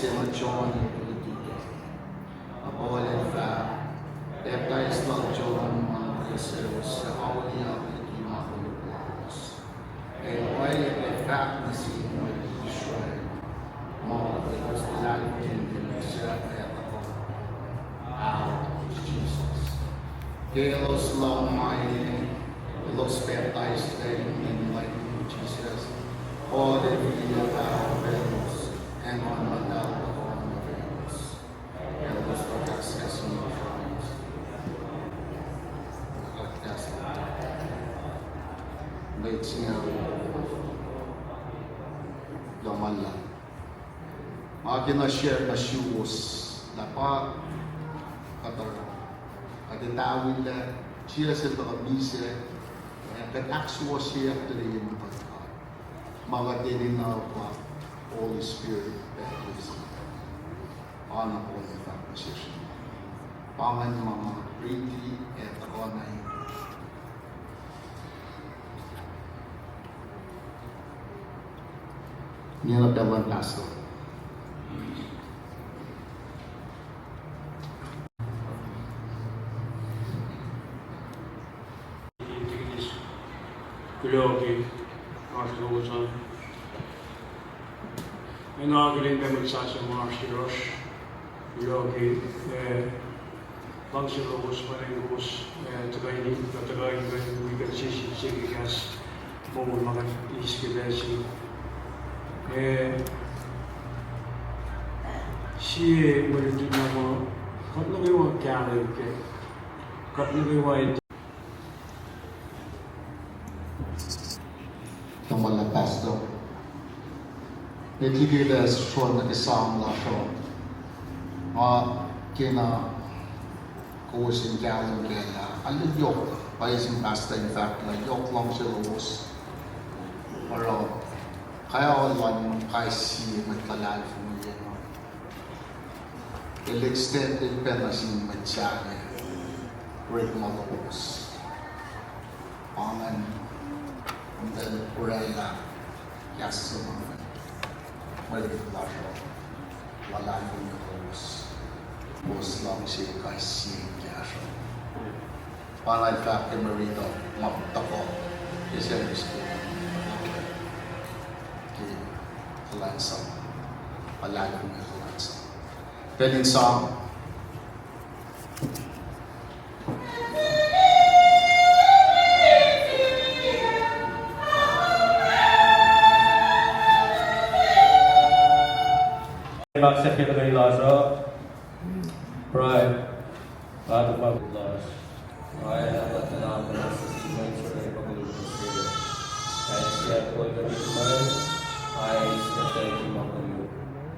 consumazione politiche. A Polen fa, baptized Lord John Mancriseus, Aulia Ultima Holocaust. E poi le fragmenti di Israele, more because the light kingdom is out of Jesus. Deus long mighty, los baptized in light of Jesus, all the video our veils, and on the doubt of all the veils, and los access in the Christ. Late singer, Gamala. Akin na share na shoes, dapat katar. Adetawin na siya sa kabise, that actual siya tuloy yung pagkakas. Mga dininaw pa, Holy Spirit, baptism, on a holy position. Pangan mga pretty at ako na yun. Niya na pastor. Geloofig, hartgelozen. En aangelegen met Sasa Marstiros, geloofig, Banselos, Maringos, terwijl we gaan zeggen gas, boven maar iets geweest. Zie je wat het doen maar, kan nog wel een kamer, kan nog wel Kamala pastor. Netigila shon na isang la shon. Kina kusin kaya kaya. Alin yok paising pastor in fact na yok lang siya lubos. Pero kaya online kaya si magtalal familia no. El extended penasing mensahe. Great malubos. Amen. And then Urella, yes, whether it's larger, wala yung was lang siya kay siya kaya. Para in fact, yung marito, mapagtako, is every school. Okay, kalansang, wala yung kalansang. Then in song, Accept it by laws, pride, God of our laws. I have a tenant and a season for the public spirit. I see for the people, I expect among you.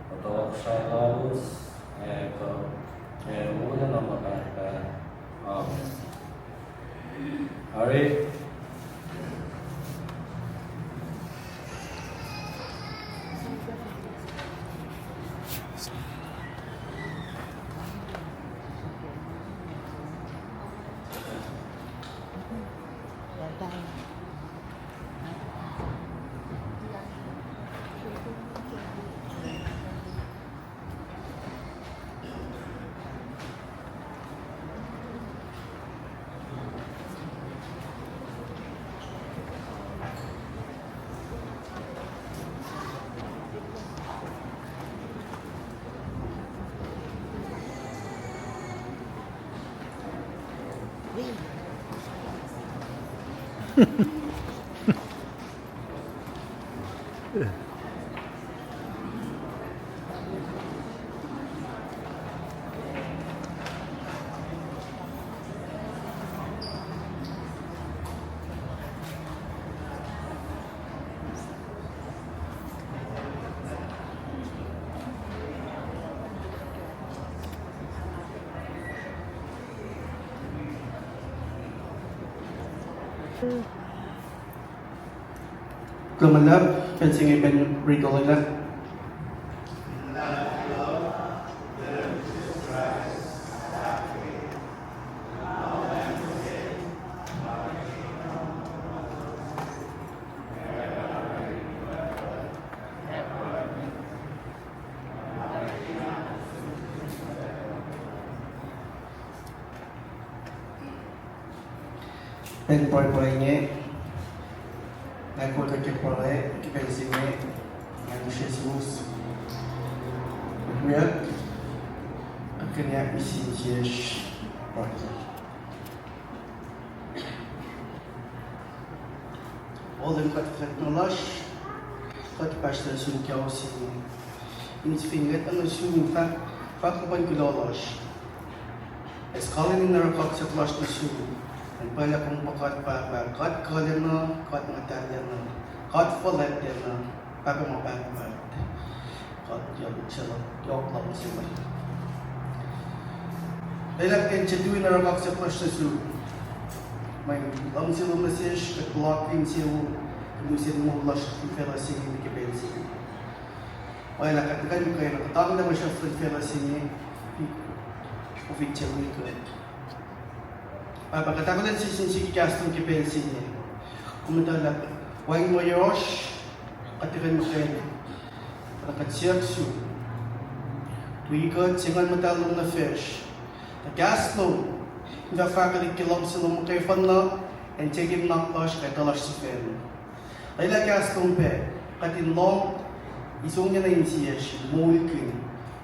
The Kosrae laws, and more than a matter. Alright. Glumanlap, fencing ay ben regalilap. เป็นปล่อยๆเงี้ยนายควรจะเก็บปล่อยที่เป็นสิ่งนี้นายดูเชซูสเรียกakhirnya isi Yesus pagi. Olhem kat teknologi, kat pastor sunkiau sini. Ini sfinget ang sunyi fak kupan kulolos. Eskalin ni narakak sa klas na sunyi. Ang pala kong pakat kat kalen na, kat matalyan na, kat folet yan na, papa mapapat. Kat yabot siya yok lang siya. Dahil ang cetuin na rakak sa klas na sunyi. May lang sila message kat blocking sila kung mo lash fela sini ni kebensi. Ay nakatakan ko kayo nakatawag naman siya fela sini official week. Pagkatapos ng sisi kastong kebensi niya. Kumuntalak why mo yosh katikan mo kayo. Nakatsiyaksu. Tuigot singan matalong na fish. Nagastong da faculty kilom sila mo kayo fan na and take him knock lash kay talash si fen. Ay lakas tumpe katin long isong niya na yung siyas mulkin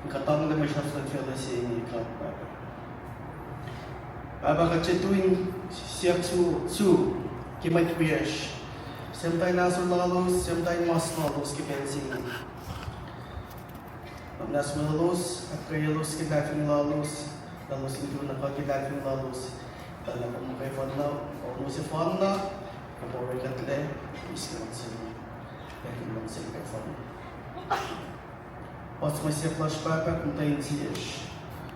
ang katang na may siya sa fela siya ni kapapa. Baba kachetuin siya su kimay kwiyash. Semtay nasol lalos, semtay mas lalos kipensin. Pagnas lalos at kayalos kidafin lalos. Lalos itu nak kita kini lalos dalam pakai fana, orang si fana, kapal rekat le, iskan sini, yakin bang sini kai fana. Pas masih flash papa, kuntain sias,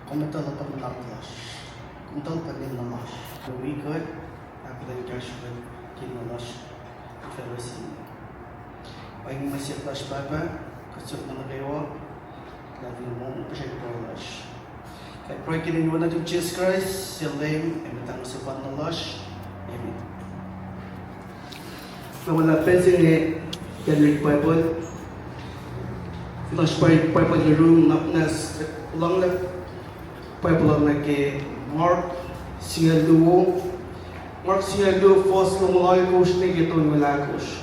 komentar lepas nak flash, kuntal panin namas. We good, aku dah cash with kini namas, terus ini. Paling masih flash papa, kecil mana dewa, lagi mau pergi flash. Kaya pray kininuan natin Jesus Christ, sila name, ay matang sa panalash. Amen. Nawala pensing ni Henry Bible. Flash Bible yung room, napnas, ulang na Bible lang na kay Mark, siya duo. Mark siya duo, first lang malaki coach na ito yung malaki coach.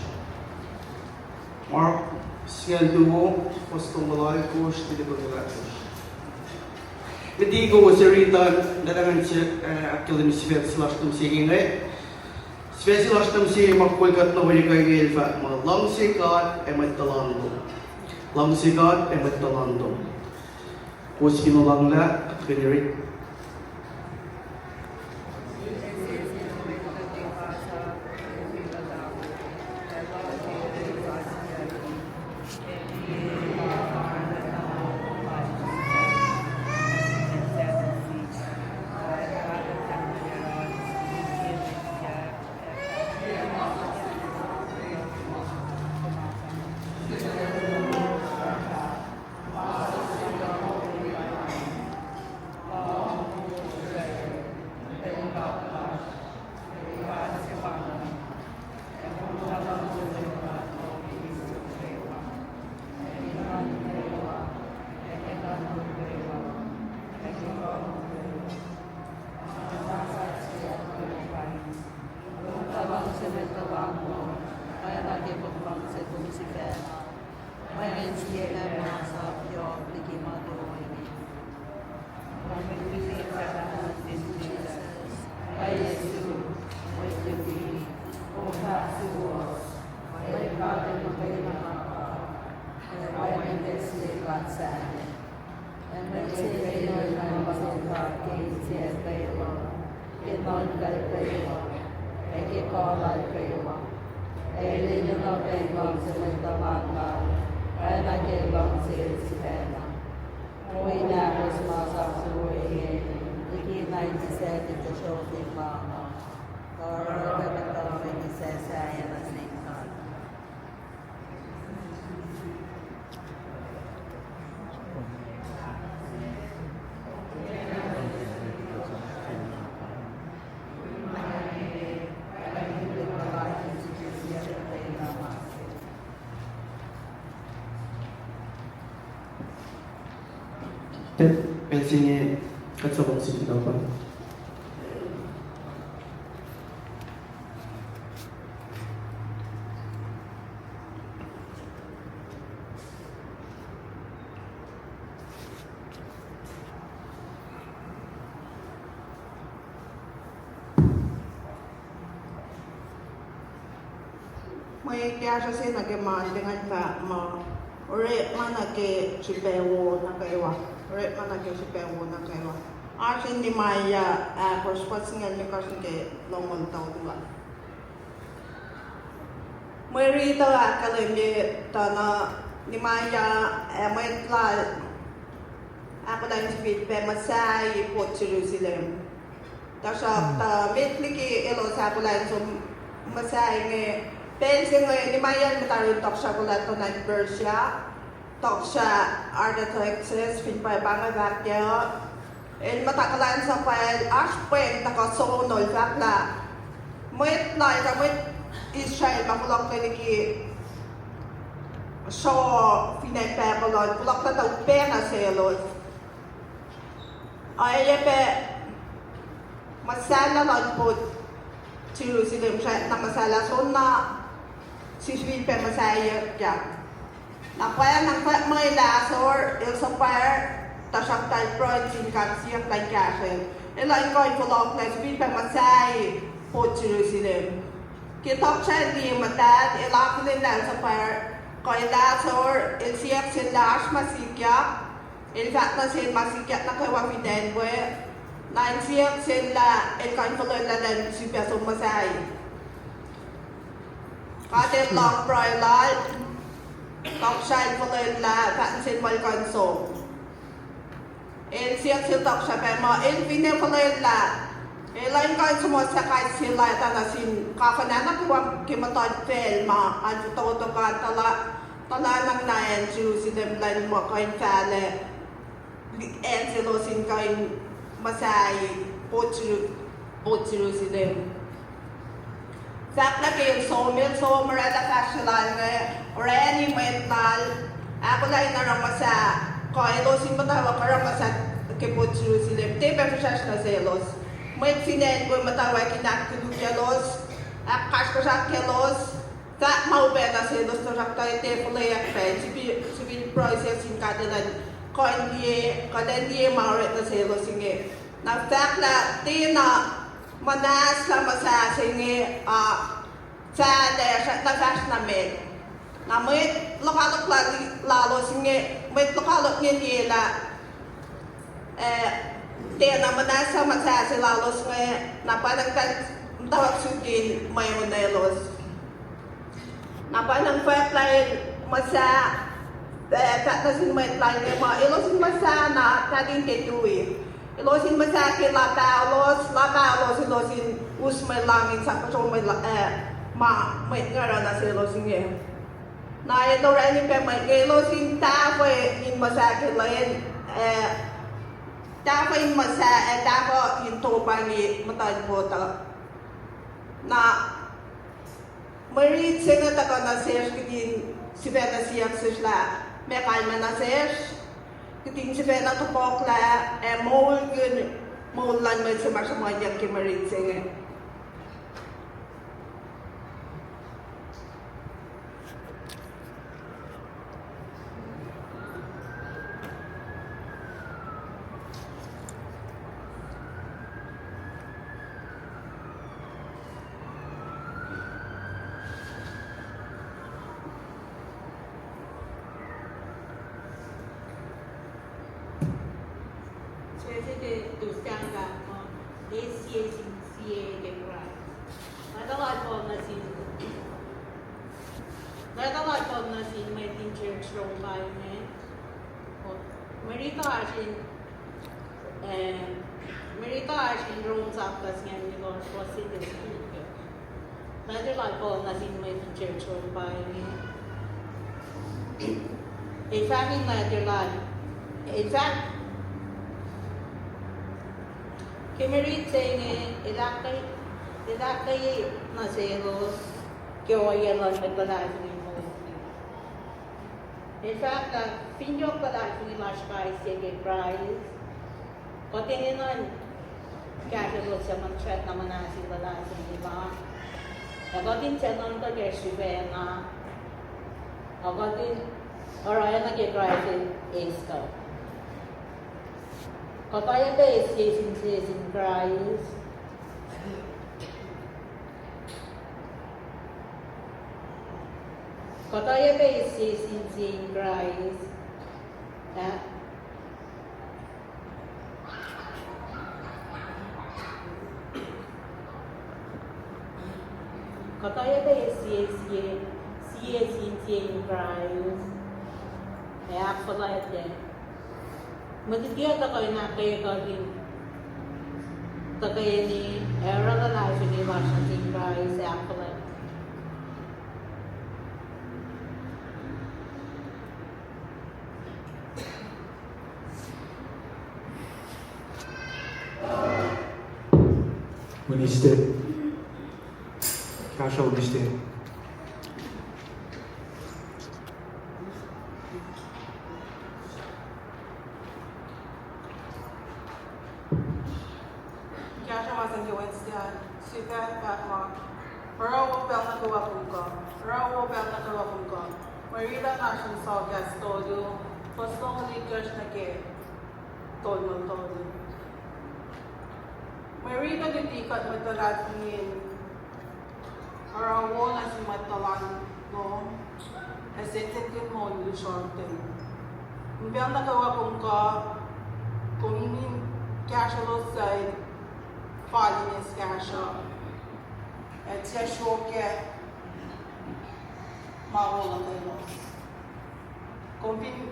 Mark, siya duo, first lang malaki coach na ito yung malaki coach. Hindi ko sa Rita, dalangan siya akilim si Svet slash tum si ingay. Svet slash tum si magkulkat na wali kay Gilfa. Mga lang si God ay magtalando. Lang si God ay magtalando. Kung sinulang na at kanirit. Pensingnya kat sabang sini dapat. May kaya siya sinagaman dengan ka ma ore manake sipewo na kaywa ore manake sipewo na kaywa asin di maya prospasingan ni kasike longol tau dua Mary tawa kalemye tana ni maya may la ako lang speed pe masai po Jerusalem tasha ta metliki elo sa ko lang so masai nge Pensing ni Mayan matarin talk siya kula to na Persia, talk siya architects, pinpay pangagakya, and matakalan sa file, ashpen, takasonol, fakla, moit na, moit Israel, makulok na niki, so, pinaypakulon, kulok na daw pena selos. Ay, pe, masala lang po, Jerusalem siya na masala, so na, Siswin pe masaya ya. Napaya ng may lasor, il sapar, tasak tal proin sin siyak lang kasel. Ila ko infulok na siswin pe masay po Jerusalem. Kitok siya di matad, ila kilin lang sapar, ko lasor, il siyak sin lash masikyak, il fat na sin masikyak na kay wafiden we, na il siyak sin la, il ko infulok na lang si peso masay. Kadet long proi lai, tóc xanh có lên là bạn xin mời con số. En siap siap tóc xanh phải mà en vinh có lên là, en lên con số một sẽ khai xin lại ta là xin cà phê nát nó cũng kiếm một tỏi phèn mà anh chú tôi con ta là năng này en chú xin lên một con phèn lệ, en xin lo xin con mà sai bộ chú xin Sak na kayo so marada kasyalan nga orani mental ako lang na ramasa ko ilo sin matawa ka ramasa ke po Jerusalem te pa fashas na selos may sinen ko matawa kinak kudulos akas ko sa kelos ta mau be na selos to sak tay te pulay ak pe civil process in kadalan ko hindi mauret na selos singe na sak na te na manas la masa singe sa de sa tas na med na met lokalok lalo singe met lokalok ni la te na manas sa masa sa lalo singe na parang kan tawag sukin may monelos na parang pipeline masa katasin met line ma ilos masa na kadin tetui Ilosin masakit lakalos ilosin usmay langit sa kasong may ngara na si ilosin niya. Na ito rin yung pemay, ilosin tapoy yung masakit layan, tapoy yung tapoy yung tupang yung matayin po ta. Na marit siya na tako na siya si Beta siya sila, may kalma na siya. Keting si Bena tupok la mol lan med sama yang kimarit senge. Presidente do Sangha, DCCA de Kosrae. Nagawad po na sin may church role environment. Merito asin role sa kas nga ni Lord for city speaker. Nagawad po na sin may church role environment. In fact, Kimerit saying ilakay na selos kyo yalan magbalay ni mo. In fact, pinyo balay ni Lashkai sige prize. Kotinan kaya lo sa manchat na manasi balay ni ba. Agotin sa non to gesivena. Agotin oraya na ge prize is to. Kapaya ba season cries? Kaya basis in Christ. Kaya basis in Christ. Actually, then. Magiging ako na kayo gawin. Kaya ni Errol Alive ni Washington Christ. Actually. When he stood, Kasha will be still. Kasha wasn't going to sit back long. Rawo bel na kawapunka. Rawo bel na kawapunka. Marida nation saw gas todo. Postong ligas na ke. Todo. Marida ditikat matalat ngin. Rawo na si matalan no. Esentin mo yung shorten. Bel na kawapunka. Kung hindi Kasha lo say falling is Kasha. Et se shoke marola kayo. Kung pin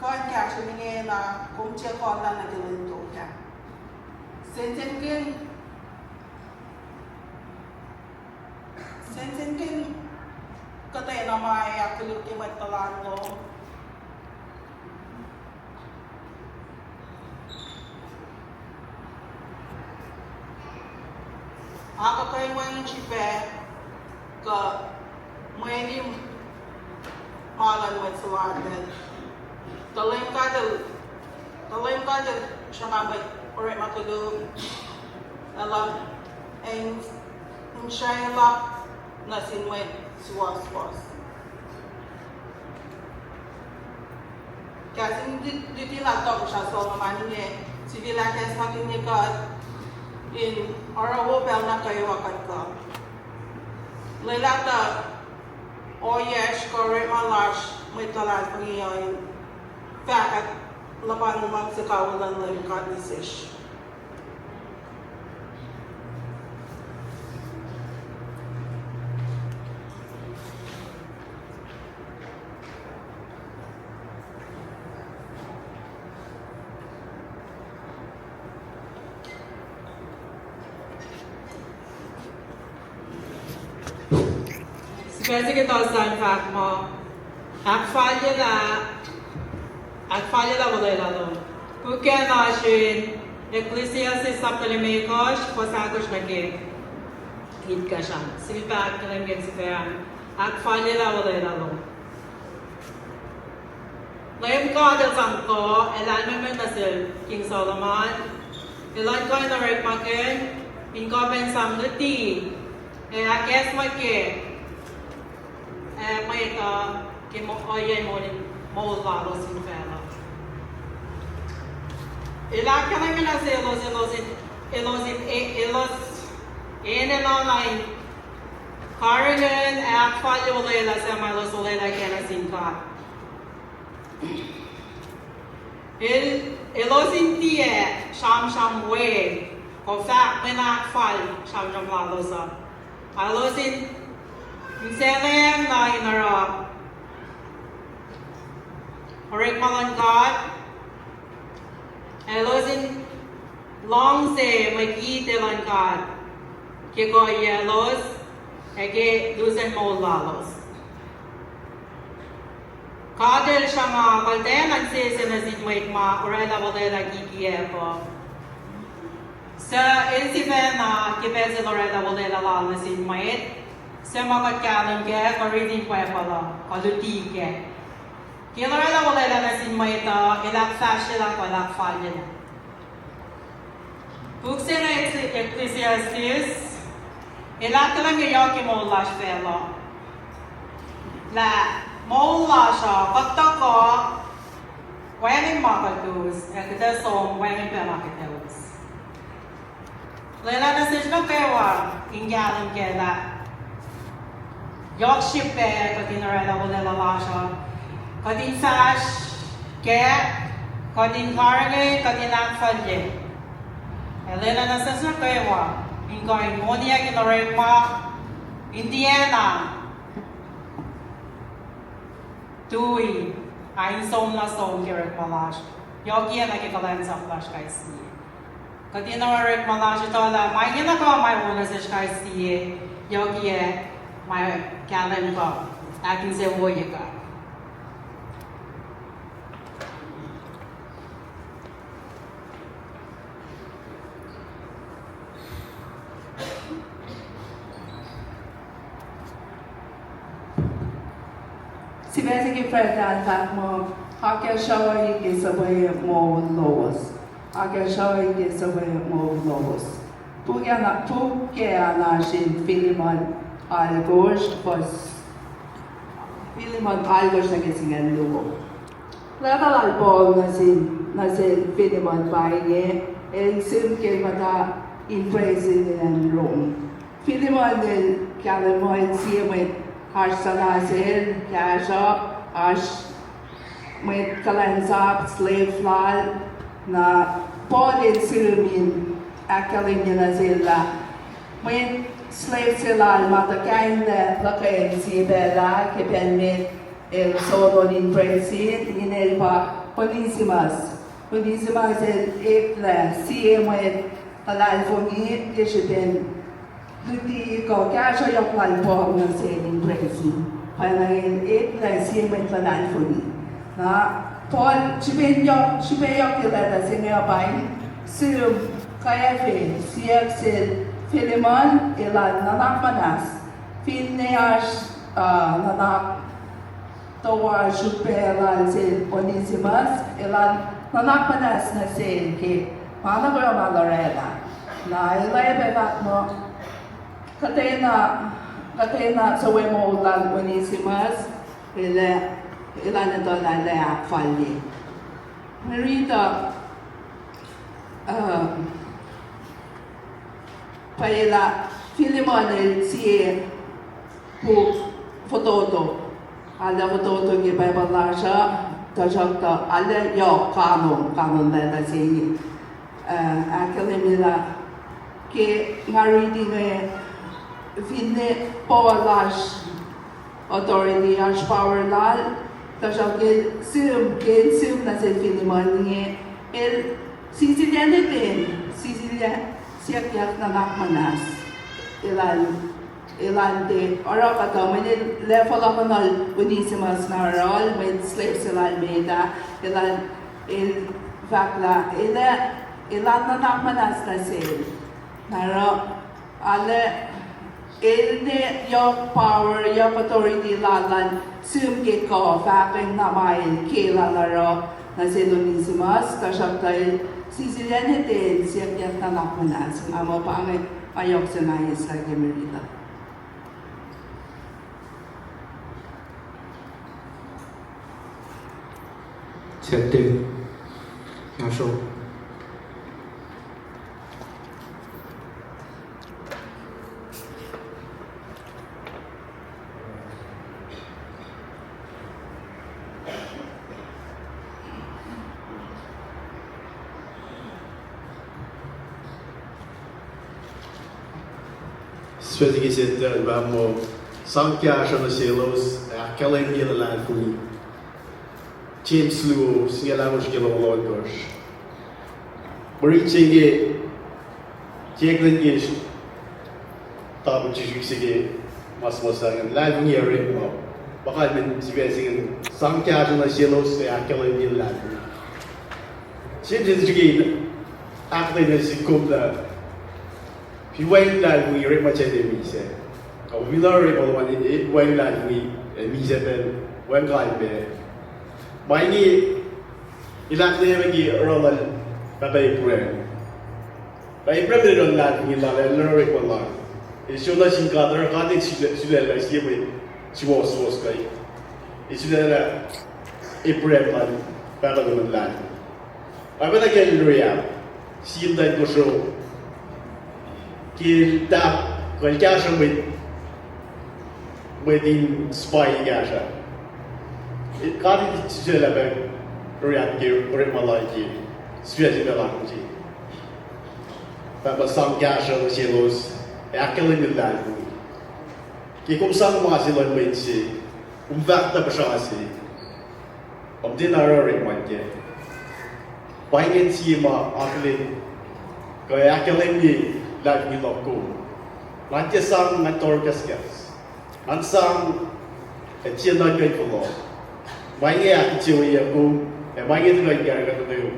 kan Kasha ni na kung che ko na nagilin to ka. Sentin katay na may akulit ki matalan lo. Ako kayo mga chipe ka may malan mo sa wadan. Talim ka dyan siya mabay oray matulog. Alam, and inshallah nasin mo suwas. Kasi dito nato ko siya so mamanin niya. Sibila kaya sa akin niya ka in arawo bel na kayo wakat ka. Lailata o yes correct malash may talas pangyayari. Fakat laban naman sa kawalan lang kadisish. Specie che tosa infatti mo ak falje la volay la lo. Porque nós Eclesiastes saptelemekos posagos na ke hit kashan. Silpa kalem gen siperan ak falje la volay la lo. Lem ko ada sangko elan men nasil King Solomon elan ko na rek maken in ko ben samluti akes make may ka kimo oye mo lalo sin fela. Ila ka na mina se elos in online Karagan ak falyo lela sa malos lela kena sin ka. Elos in tie sham we ko fa mina fal sham lalo sa. Alos in Selem na inara. Horek malan God. Elos in long se magite lan God. Kiko yelos. Ege lusen mo lalos. Kadel shama kalden an se senasit maikma orela vodela kikiepo. Sa elsivena kipese lorela vodela lalasin mait. Semakat kanan ke koritin ko pala kaluti ke. Kilala wala na sin maita ilak fashion ko ilak falya. Bukse na Ecclesiastes ilak lang yaw ki mo lash fela. La mo lasha katta ko waning makatus ekda som waning pela keteus. Lela na sejno kewa ingyalan ke la Yorkshire kadin Orella Wolela Lasha, kadin Sash, Gap, kadin Carge, kadin Anfalje. Elena Nasasa Kewa, in going Moniak in Orema, Indiana. Dewey, ein som na som kirek malash. Yogi na kikalan sa flash kaisi. Kadina rek malash tola, mai na ko mai wala sa kaisi. Yogi mai kalan ko. Akin se woye ka. Si vese che frega tak mo hakel shawai ke sabay mo lowas. Hakel shawai ke sabay mo lowas. Puga na shin Philemon algos pos Philemon algos na kesingan luwo. Latalal Paul na sin Philemon baye el sim ke mata in praise in Rome. Philemon del kalemo el siemit Harsanasil, Kasha, Ash, with Kalansap, slave fly, na Paul Silumin, Akalin Zilla, with slave sila, Matakain, Lakain, Sibella, Kepenmit, El Sodon in Presid, in Elpa, Polisimas, el Epla, CM with Alalfomi, Yeshipin. Duty ko kasha yok lai po ng saying praising. Panay na siya may tanan for me. Na Paul yok kilala si nga bain sum kaya siya sil Philemon ilan nanak manas Phineas nanak tawa supera sil Onesimus ilan nanak manas na sil ke mana ko Malorella na ilay bebat mo Katena sa wemo ulan Onesimus, ilan na to lalaya falli. Marita, paila, Philemon siye fototo. Ala fototo ki Bible lasha, tajak ala yo kanon na siye. Akalimila, ke mariti me Finne Powalash Authority Ash Power Lal Tashaw Sil na sa Philemon niya El Sicilian din Sicilia siyak na nakmanas Ilan de Ora kato may level ako na Onesimus na rol may slave sila Almeida Ilan Fakla Ilan na nakmanas na sil Naro Ale yok power, yok authority lalan sum ke ko faking namail kela laro na si Onesimus kasyak tayo Sicilian din siyak na nakmanas amo pangit ayok sa nais sa Gemerita. Chapter 要说。Swedish said, "Vamo, Sankya Shana Selos, Akalan Gilalan Kuni, James Lu, Singalamush Gilawad Gosh, Mariching Jacqueline Gish, Tabu Chisige, Masmosang, Lan Yeri, Bakal Singing Sankya Shana Selos, Akalan Gilalan. James Jigin, Aklan is Kumda. If you wait like we read much of the visa, or we learn about one in it, when like we visa pen, when like me. By me, ilak na yung gi rolan patay pure. By pure don like we learn learn ko lang. Isu na sing kadar kadin sila like siya may siwas kay. Isu na pure man para don lang. Ay ba na kaya luya? Siya tayo ko show. Kita kualika siyang within spy gasha. It can't be still about Riaki or Malaki, Swedish Melanchi. But some gasha was yellows, Akalin in that room. Kikum San Masilon Wincy, Umvakta Bashasi, of Dinara one day. Bangin Sima, Akalin, Goyakalin, like we love go. Lantisang Natorcascas, and some a China great for law. My year, Chewy, and my year, like Gargan to do.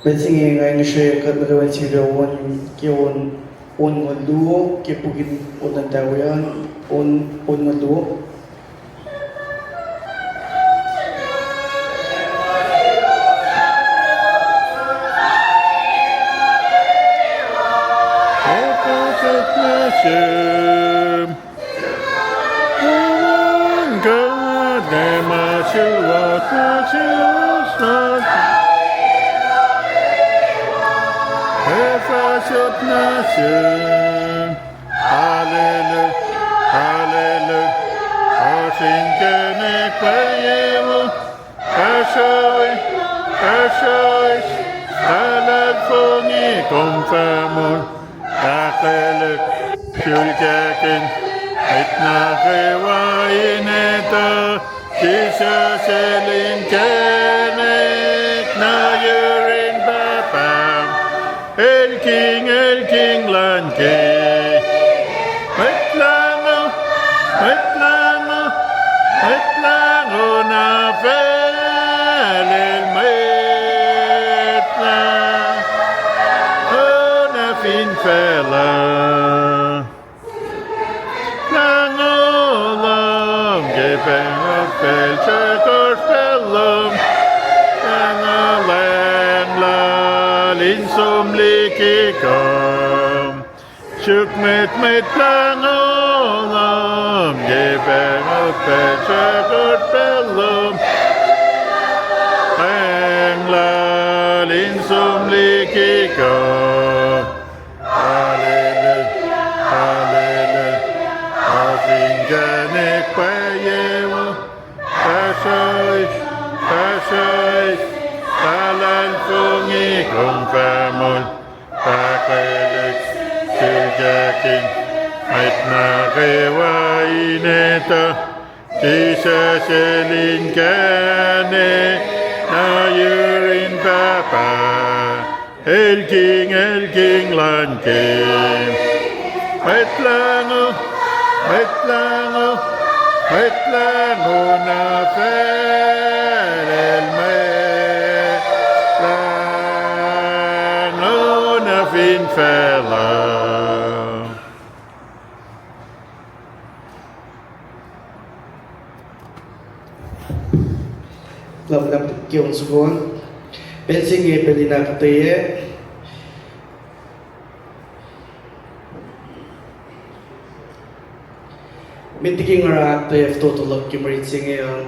Pensing ngayon siya katagawan sila kiyon duo kipugin unan tawian duo. Hallelujah, hallelujah. Osinkenek payemo, Kosrae, Halakfongi konfamor, Akelek, Shulkaken, Etnakewaineta, Jesus elinkenek, Nayurin Bapam, El King Lanke. Metlango na fel el metla, na fin fela. Langolam geben of fel church pelum, la linsum likikom, shuk metlangolam geben. Good bellum, Engla linsum likiko. Hallelujah, hallelujah. Afinganek payewo, Kosrae, Halalfungi konfamol, Pakelek, Siljakin, Etnakewaineta. Jesus elinkane, Nayurin Papa, El King Lanke. Metlango na fel el metlango na fin fela. Lam kiyon sugon. Pensing pelina kataye. Mitiking ara tayo total of kimarit singayon.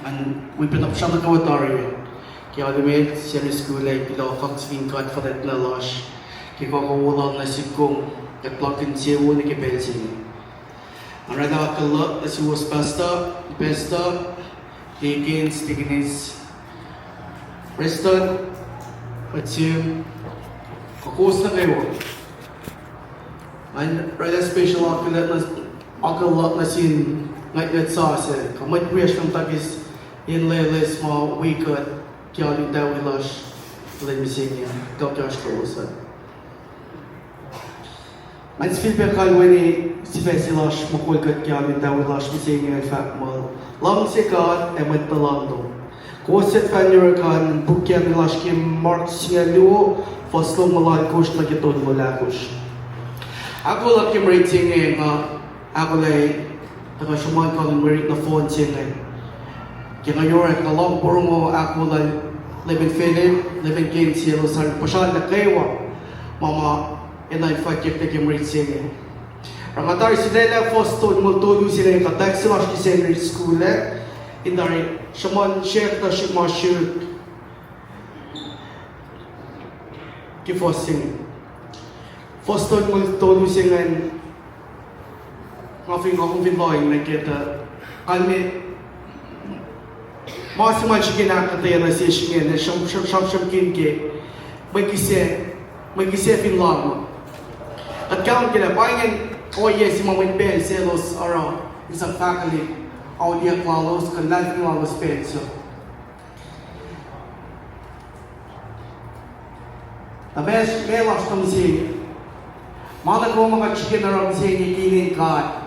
And we put up siya nakawatari. Kaya alimit siya ni school ay pila fangsing confident na losh. Kaya kakawulong na sikong katlokin siya wuni kipensing. Ang rada kakalot na si was pasta. Higgins, Preston, Matthew, kakos na kayo. And rather special akalat na sin ngayon sa asa. Kamay priyas ng tagis in leles mo wikat kaya yung dawilash lemising niya. Dr. Ashkolosan. Mas feedback kay wani si Fesilash makuikat kaya yung dawilash mising niya fact mo. Lang si God ay magtalando. Kuwasit kanirakan bukyan nilash kim Mark Singaluo Foslo malagkush na kitun malakush. Ako lang kim rating nga ako lay nakasuman ko ng merit na phone siya kaya ngayon na long puro mo ako lang Levin Philip, Levin King siya sa pasyan na kaywa mama inay fakip na kim rating Ramatar sila Foston multulo sila yung katak sila sa secondary school indari shaman chef na shimashir ki fosing. Foston mo tolu singan ngafing akong vinloy na kita kalme masima chikina katera si shingen na sham kin ke magkise finlog at kaon kila paingen o yes moment ben selos araw isang faculty aulia klalos kan life klalos penso tabes melas tong si mana ko mga chicken na ram si kinin ka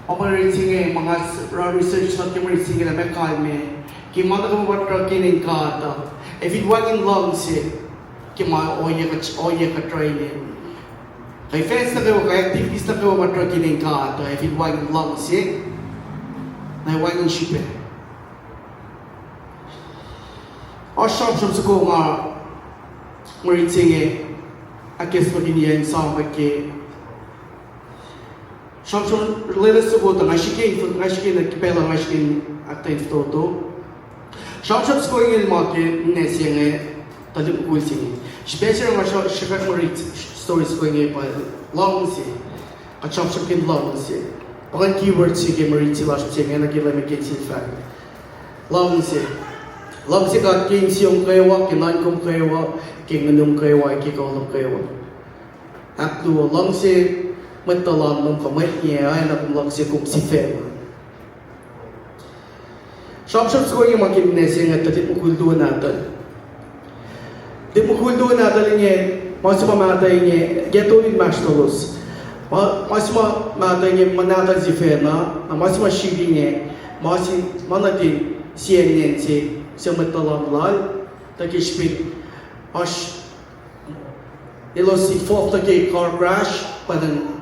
operating mga research na kimari sige na mekalme ki mana ko wat kinin ka ta if it working long si ki ma oye ka training kay fans na kayo kay activities na kayo wat kinin ka ta if it working long si na working ship o shop sa ko nga mari sige akes maginian sa pagke Samson lelas sa buta ngashikin na kipela ngashikin aktain toto Samson ko ingin make nesiyang talim ko sing special nga shikak marit stories ko ingin pa long si at Samson kin long si pangan keyword si ke marit si last sing na kila me kin si fact long si ka kin siyong kaywa kinan kong kaywa kinganong kaywa kikolong kaywa aktu long si matalam nung kamay niya ay nakumlang si kung si Fema. Samson ko yung mga kinesi nga tatit mo kulduan natin. Di mo kulduan natin niya, mas mamatay niya, getulin mas tolos. Mas mamatay niya manatag si Fema, mas masigi niya, mas manatin siya niya si matalam lal, takishpit, as ilos si fourth taki car crash,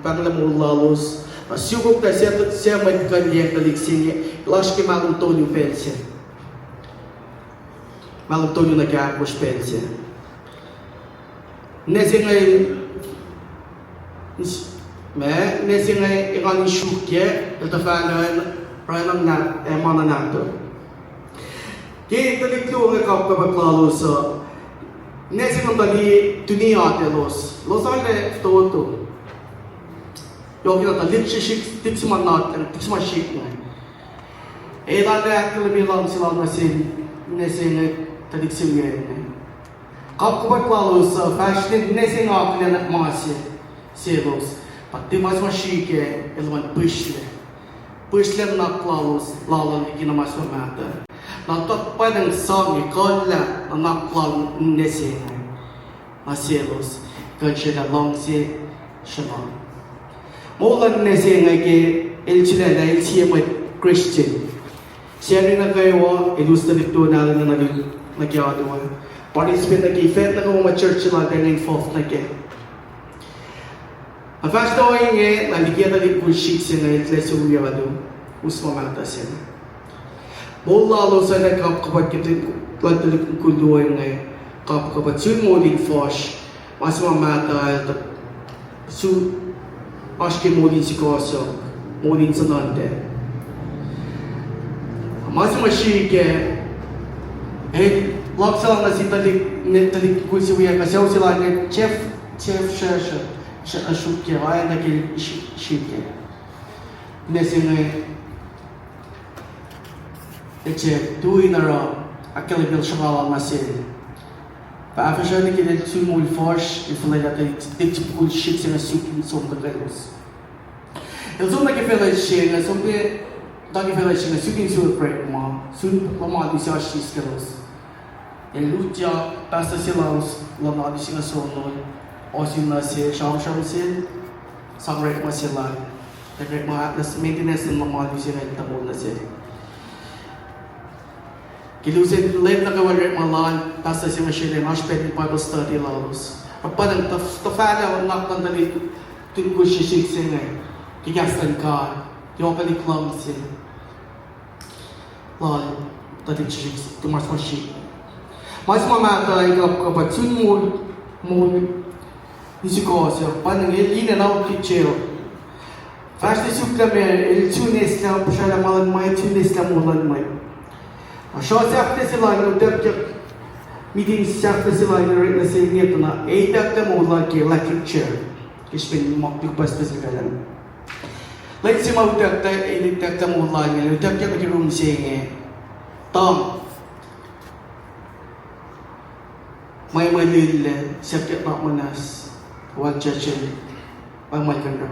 panglamu lalos. Sugok na siya may kanyang kaliksin niya. Ilas ki Malong Tonyo pensiya. Malong Tonyo nag-aakos pensiya. Nesi ngay ikaw ni Shukye, itafanan, ranang na, emana nato. Kaya talikto ang ikaw kabaklalo sa nesi ng bali tuniyate los ale toto. Yung kita lipshik tiksman natin, tiksman shik na. Eh dati akil bilang sila nasin nesing tadiksim yan. Kapag klalo sa fashion nesing akil na masi selos. Pati mas mashike elman pushle. Pushle na klalos lalan ikinamas mamata. Natakpan ng sami kolla na naklalo nesing maselos. Kaya na long si shalom. Mulan nesing ay elchina na elchiya may Christian. Siya rin na kayo ilustrito natin na nagyagawa. Participate na kayo, event na kung ma-church natin ng fourth na kayo. Ang first na kayo nga, naligyan na rin bullshit siya na itlesa uyado. Usmamata siya. Lalo sa nagkapagkapag kitang kuluan nga, kapagkapag sunmulin fosh, mas mamata aşkı molin si koso, molin sa nande. Mas masyike, laksa na si talik kusiya kasi sila nga chef siya ashukya ay nakil shike. Nesi nga chef tuwi na ra akalibil siya masin. After siya nakilala sumul force, ifalay natin tipul shit siya na sukin som kagalos. El som nakifalay siya na sombe nakifalay siya na sukin sulit break mo, sun lamadi siya shis kalos. El lucha pasta sila lamadi siya sonol, o siya na siya sham siya, sa break mo sila. Break mo atlas maintenance ng lamadi siya na itamol na siya. Kilusin live na kawalan malan pasta si Michelle mas pwede Bible study lalos. Parang tafala ang nakandali tungkol siya siya kigastan ka yung kaliklang siya. Lal tadi siya tumas masih. Mas mamatay kapag sunmul ni si Kosrae parang ina na kitchen. Fast sukla me el tunes na pasala malan mai tunes na mulan mai. Siya sa akin sila, meeting siya sila rin na sa inyo na eidak na mo like electric chair. Kasi pinagpas sila yan. Like si maudak tayo eidak na mo like eidak na room siya nga. Tom. May malil sakit na manas. Wag judging. Ang may ganda.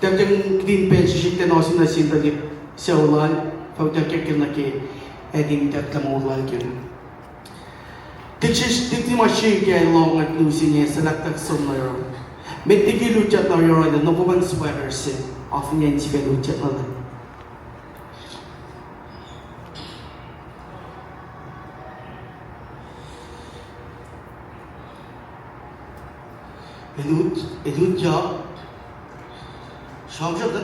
Dagdag din pensyon siya tenosin na sindalip sa ulan. Pagdagdag na kay eding dagdag mo ulan yun. Dikti masih kaya long at lusin niya sa laktag sumero. May tigiludjat na yun na nopumang sweater sin. Often yan si kaludjat na lang. Eludjat. Şamşat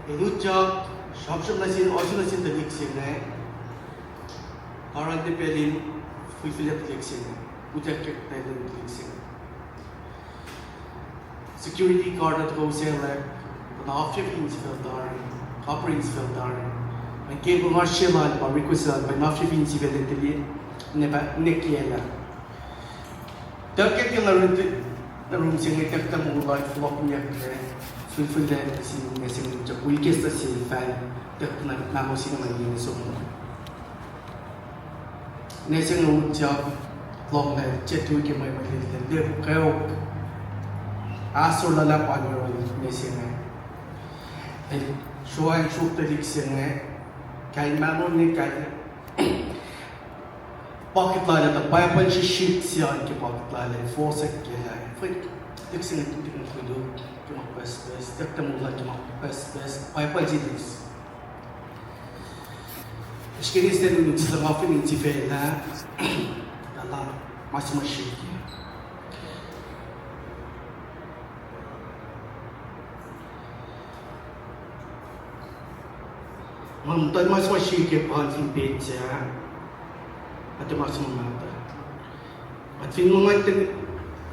Eludjat. Şamşat nasin, osun nasin tadik sinne. Karante pelin fulfillet leksin. Utek pelin leksin. Security guard at KOSRAEAN. The afterfins filter, coverings filter. And cable marshal pa requested by afterfins filter nekiela. Dagdag yung na room siya ngay kakta mo like flock niya kaya fulfillet si nesing jak weekest na si fan dagdag na namo siya naman yun so nesing no jak long na jet week may malilitan de kayo aso lalapan yun nesing na and show and shoot the liksing na kaya mamon ni kaya pocket line at the Bible sheet siya ang pocket line force kaya Dixon itu dengan kudu cuma best ketemu lagi cuma best Bible jenis. Sekali saya dulu sedang offering civila dalam masing-masing. Memang masing-masing ke paling beja atau masing-masing. At finungan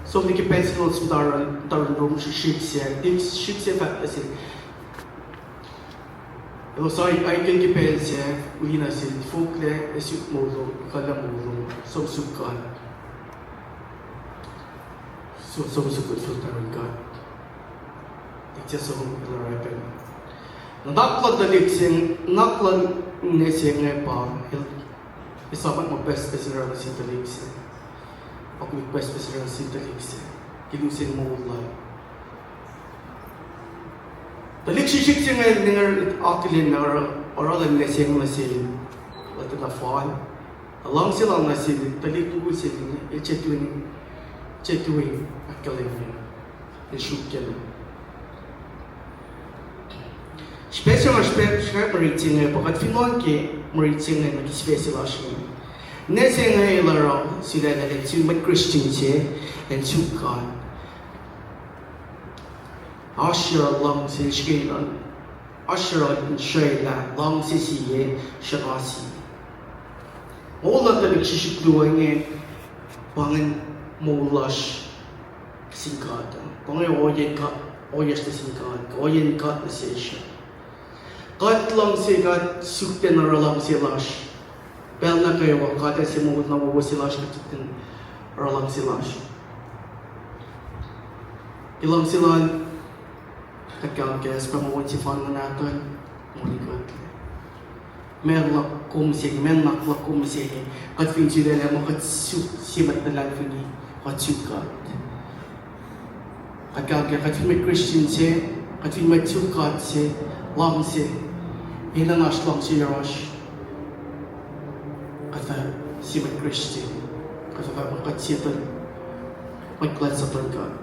so many pencils daran room ships here. This ships here as in. So I can keep pencils here. We na sin folklore esuk molo kalamolo som sukan. So sukut filteran ka. It's just so right. Naklat dalik sin naklat ne sin pa. Isapat mo best special sin dalik sin. Ako request pa sila sa taliksin. Kilusin mo ulan. Talikshishik siya ngayon nga akilin na oralan na siya nga sin. Lato na fall. Alang sila nga sin. Talikul sila. Chetuin. Akilin niya. Ishuk yan. Special marit siya nga. Pakat finon ke marit siya nga nag-special siya. Nese nga ilaro sila na rin Christian siya and sukan. Asher lang si Shkailan. Asher ang Shayla lang si siya Shakasi. Mula ka nagsisikluwa niya pangan mulash singkata. Pangan oyas na singkata. Oyen kat na siya. Kat lang siya sukte na lang si Lash. Bel na kayo kada si mo na mo silash katin orang silash. Ilang silan kakal guys pamuwan si fan natin monikat. Men lak kumsig men nak lak kumsig kat fin sila na mo kat simat na lang fini kat sukat. Kakal kat fin may Christian siya kat fin may sukat siya lang siya ilang aslang siya rush. Kata si Christian, kata magkatsitan, magklat sa pagkat.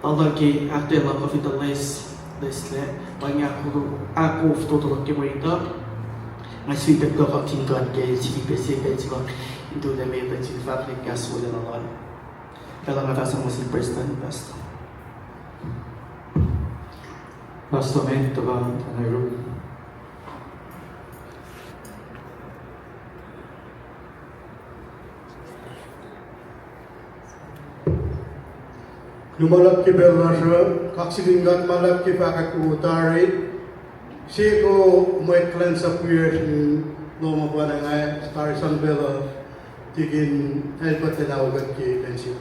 Talagi akte lang kafita les panya aku tutulog ke mereka, masih tak kau tinggal ke sini besi ke sini, itu dah mereka jadi fabrik gas boleh nalar. Kalau nggak sama si Preston basta. Basta men, tabang tanayro. Lumalap ki Belnasha, kaksilinggat malap ki pakakutari, Si ko may cleanse up years in Loma pa na nga Star Isabela tigin help at tinawagan ki pension.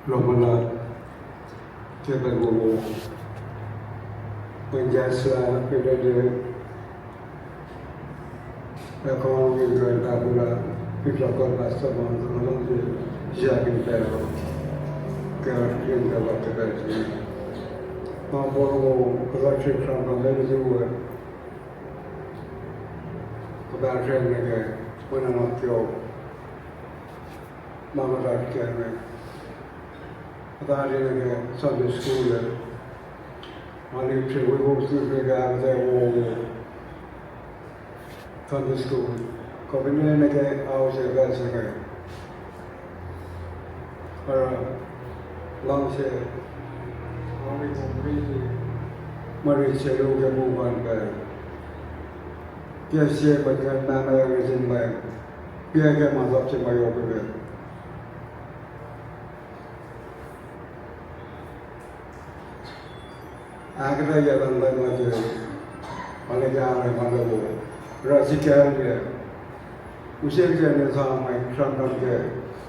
Romanat, Kebago, Penjasa, Pedade, Ekong Wilgon Abula, Pitlakon Bastaman, Malonji, Jackin Perro, Kerkin Gavakabati, Mambo, collection from the Venezuela, about Renegade, when I'm not killed, Mama Dad Kermit. That Sunday school there. I need to we go through the guy there all Sunday school. Coming in again, I was a guy again. Or lunch here. Only completely Marie said, "Oh, we move on back." Yes, yeah, but then Mama is in my. Yeah, I get my love to my over there. Agda yalan lai maje, Malayalam Malabu, Rasikalya, Ushirkan is on my Shantanke,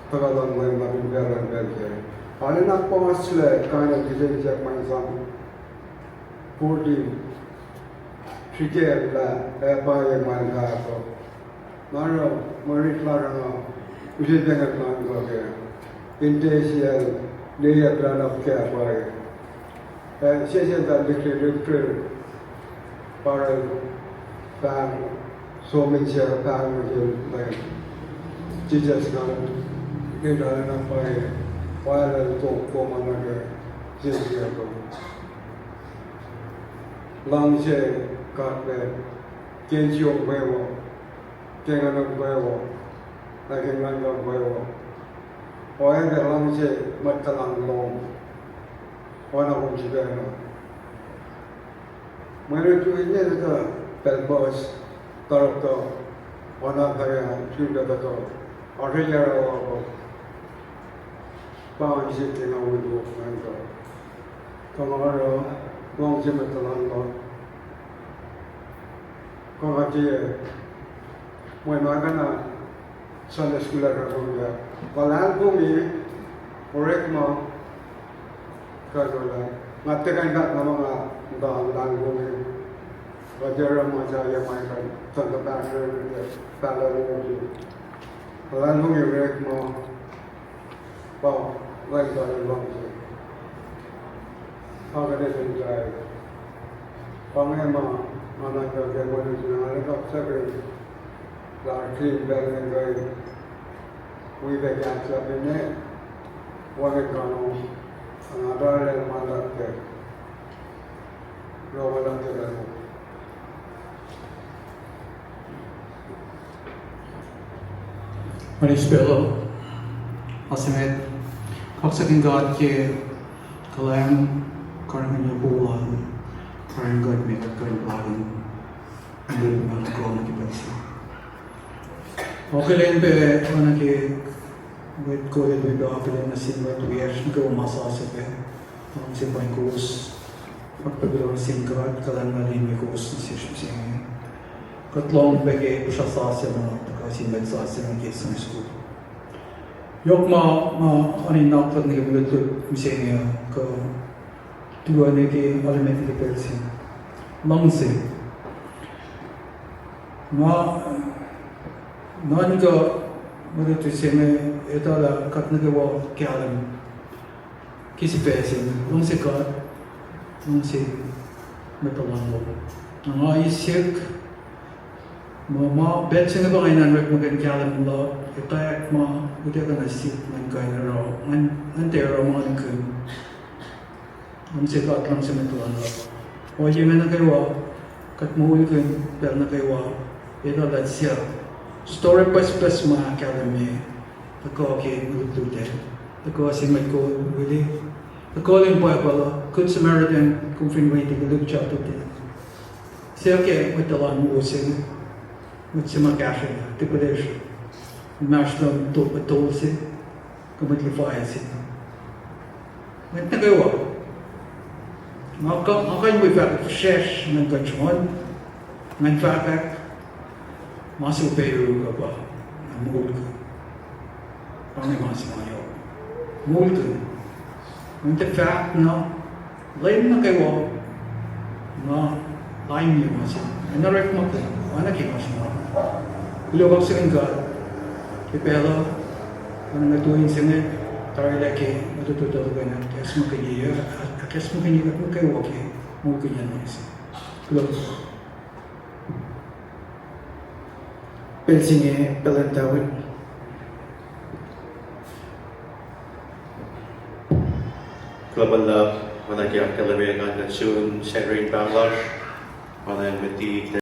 Pagalan lai Mabin Belan Belke. I did not pass kind of disease at my son. 14, she gave that by my car. Maro, Marie Clarano, Ushirkan at Langoke, in Dacia, they have done up care by. Sessions are literally para fan so many share fan like Jesus God they don't know while the talk for another Jesus God long share God there change your way change another way like in another way while the long share much long one of them today. When it was in the Belbos, Taroko, one of the two of the original pound sitting on with the Mango. Tomorrow, long Jim at the Lango. Come here. When I'm gonna Sunday school at Rabuya. While I'm going, Orekmo. Matakan tak nama dalam bumi. Wajar macam yang macam tentang bahasa kalau bumi. Kalau bumi mereka mau bawa lagi dalam bumi. Apa dia senjata? Pangai mana kerja manusia mereka sekarang lari berjalan gaya. Kita jangan ini wanita kamu. Another and mother there. Robert and Manispelo, Asimet, Kaksaking God ke Kalam, Karang Yabulan, Karang God make a current wagon, and then Mount Gona Kibasa. Okay, then, Anaki. With COVID, we go up in the same way we actually go massage. Ang sipang course, pagpagulong singkat, kalangalin may course na siya. Katlong bagay ko siya sasya na pagkasimbag sasya ng kids ng school. Yok anin nakapag nagabulot misalnya ka tuwa na ki elementary person. Langsi. Naan ka Menurut saya, itu adalah katna kewa kialam kisi person, longsi kat, longsi metalango. Nang isik, bet sih nggak pengen rek mungkin kialam lo, itayak udah kena sip mungkin raw, nanti raw mungkin, longsi kat longsi metalango. Wajib mana kewa, kat mungkin perna kewa, itu adalah siap. Story pas mga academy, the okay good there. The si Michael Willie, the calling Bible, Good Samaritan, kung finway to the Luke chapter 10. Siya kaya matalan mo usin, magsimakasya na, tipadesh. Mas lang betul sin, kemudian sin. Nanti kau, maka yung ipakat shes ng kanchon, ng fakat, masuk peru ka ba, ng mul ka. Panay masuk mayo. Mul ka. Nanti fact na, lain na kayo, na lain niyo masuk. Ano rek mo ka, ano kayo masuk mo. Ilobak sa ingkat, kipela, ang natuhin sa nga, tayo laki, matututo ka na, kas mo kanya, kas mo kanya, at mo kayo waki, mo kanya na isa. Close. Pelsinge pelantawin. Global mana dia kelebih dengan soon sharing Bangladesh mana mesti